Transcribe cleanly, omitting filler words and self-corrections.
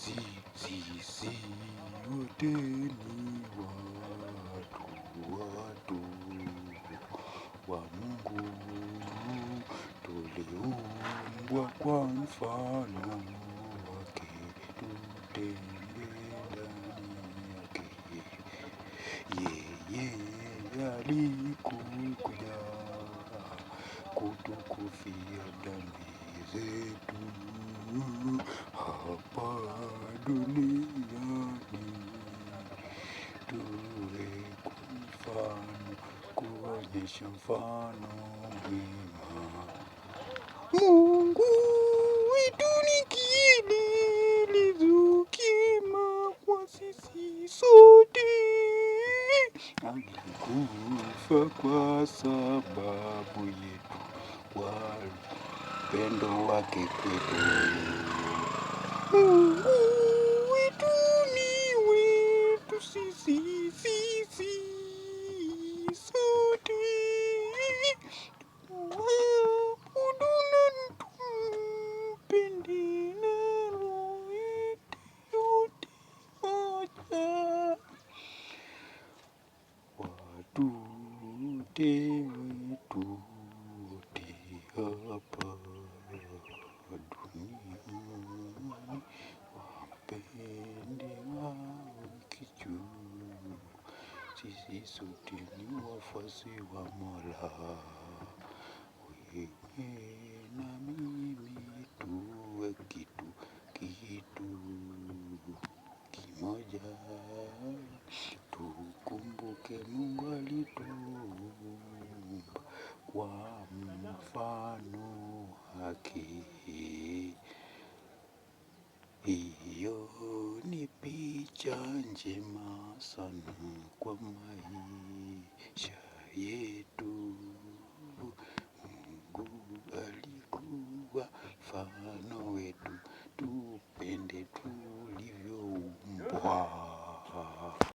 Sisi wote ni watu wa Mungu, tuliumbwa kwa mfano wake, tutembee ndani yake. Yeye alikuja kutukufia dhambi zetu hapa duniani, tuwe mfano, kuonyesha mfano mwema. Mungu wetu ni kielelezo kima kwa sisi sote, alikufa kwa sababu yetu, kwa upendo wake kwetu. Mungu wetu ni wetu sisi sote, tuabudu na tumpende na roho yetu yote moja. Watu wote wetu wote hapa duniani wapende wao kijuu, sisi sote ni wafuasi wa Mola. Wewe na mimi tuwe kitu kimoja, tukumbuke Mungu alituumba kwa mfano wake. Hiyo ni picha njema sana kwa maisha yetu. Mungu alikuwa mfano wetu, tupende tulivyoumbwa.